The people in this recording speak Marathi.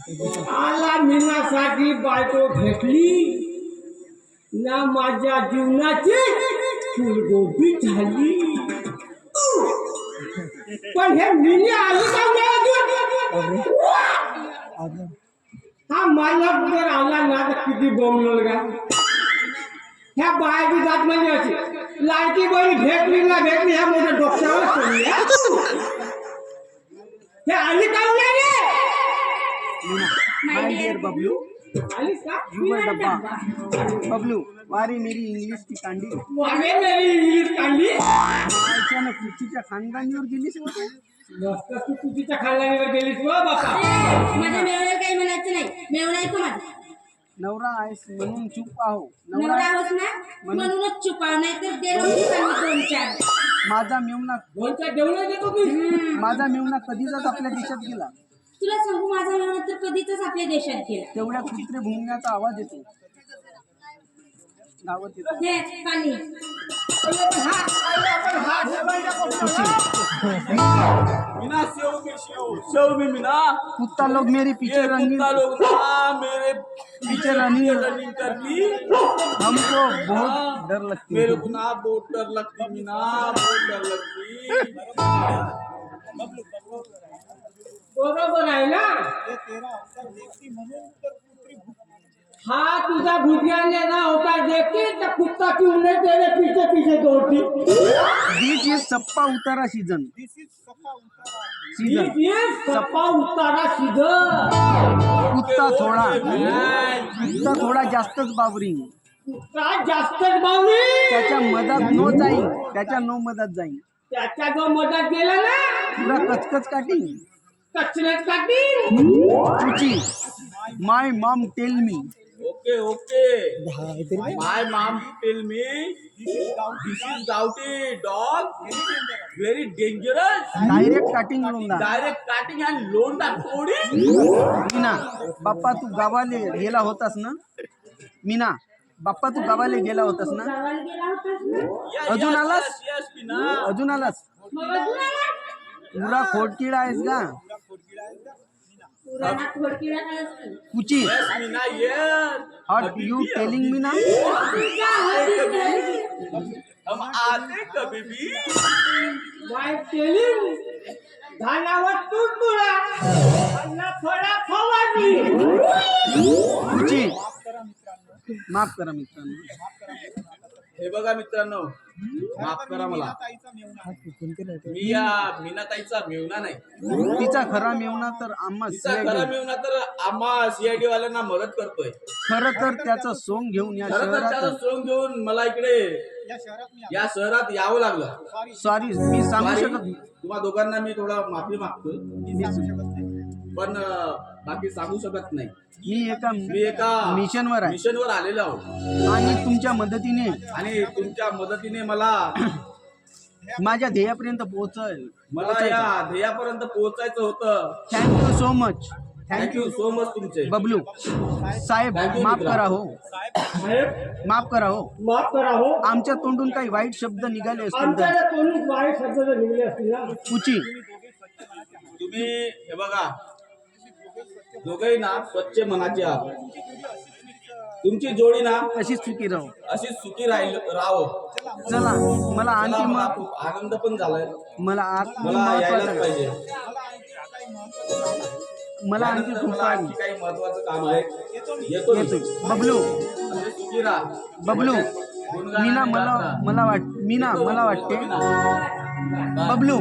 आला मीनासाठी बायको भेटली ना माझ्या जीवनाची फुलगोबी झाली. पण हे मिनी आली का हा मालक जर आला ना तर किती बोंबल का ह्या बायाची जात म्हणजे अशी लाडकी बहीण भेटली ना भेटली ह्या मोठ्या डोक्यावर पडली. हे आली का रे माय डियर बबलू, आली का यू वर डब्बा. बबलू, वारी मेरी इंग्लिश की कांडी. वारे मेरी इंग्लिश काढली. अचानक कुचीच्या खानदानीवर गेलीस होते. मस्त तू तुझीच्या खानदानीवर गेलीस व बापा. माझ्या मेवण्याला काही म्हणायचं नाही. मेवणा आहे तो माझा. नवरा आहेस म्हणून चूप आहो. नवरा आहोत ना म्हणूनच चुपा नाही तर दोन चार. माझा मेवना दोनच्या जेवण देतो मी. माझा मेवना कधीच आपल्या देशात गेला. तुला सांगू माझा मेवणा तर कधीच आपल्या देशात गेला. तेवढ्या कुत्रे भुंगण्याचा आवाज येतो. गावात येतो. हे पाणी मीना सेव में मीना कुत्ता लोग मेरे पीछे रनिंग कुत्ता लोग ना मेरे पीछे रनिंग रनिंग करती. हमको बहुत डर लगती मेरे है. को ना बहुत डर लगती मीना, बहुत डर लगती. बरोबर आहे ना. हा तुझा भुजिया ना होता देखती तर कुत्ता क्यों नहीं तेरे पीछे पीछे दौड़ती. दिस इज सप्पा उतारा सीजन. ये सपा उतारा सीधं. कुत्ता थोडा जास्तच बाबरिंग. कुत्ता जास्तच बावली. त्याच्या मधात नो जाईन, त्याच्या नो मधात जाईन. त्याच्या जो मदत गेला ना तुला कचकच काटिंग. कचऱ्यात काढी. कुची my mom tell me. Okay okay. My mom tell me this is गावठी dog very dangerous. Direct cutting लोंदा. डायरेक्ट काटिंग अँड लोंडा थोडी. मीना बाप्पा तू गावाले गेला होतास ना. मीना बाप्पा तू गावाले गेला होतास ना. गावाला गेला होतास ना. अजून आलास? यस मीना. अजून आलास. मग अजून आला? पुरा खोडकिडा आहेस का. पुराणा खोडकिडा काय असतो? कुची yes Meena yes. What you telling me ना. हम आते कभी भी. माय टेलिंग धानावर तुडतुडा अन्न फळा फवारणी. कुची माफ करा मित्रांनो. हे बघा मित्रांनो, माफ करा मला. मी या मीनाताईचा मेवना नाही. तिचा खरा मेवना तर आम्हा तिचा खरा मेवना तर आम्हा सीआयडी वाल्यांना मदत करतोय. खरं तर त्याचं सोंग घेऊन या खरं तर त्याचं शहरात. सोंग घेऊन मला इकडे या शहरात यावं लागलं. सॉरी मी सांगू Sorry, शकत. तुम्हा दोघांना मी थोडा माफी मागतोय, पण बाकी सांगू शकत नाही. मी एका मी एका मिशनवर आहे मिशनवर आलेलो आहोत आणि तुमच्या मदतीने आणि तुमच्या मदतीने मला माझ्या ध्येयापर्यंत पोहोचेल. मला या ध्येयापर्यंत पोहोचायचं होतं. Thank you so much. Thank you so much तुमचे. बबलू साहेब Thank you, माफ मित्रा. करा हो. साहेब माफ करा हो. माफ करा हो. आमच्या तोंडून काही वाईट शब्द निघाले असतील तर. आमच्याकडे कोणीच वाईट शब्द जर निघले असतील ना कुची तुम्ही हे बघा दोघेही ना स्वच्छ मनाचे आहात. तुमची जोडी ना अशीच चुकी राहो. अशीच सुखी राहो. चला मला आणखी मला खूप आनंद पण झालाय. मला आणखी मला यायलाच महत्वाचं पाहिजे. मला आणखी त्यानंतर खूप मला आणखी काही महत्वाचं काम आहे. येतो मी. येतो. बबलू असे सुखी राहा. बबलू गुणगान मीना गात मला राहा. मला वाट मीना मला वाटते येतो मी ना. बबलू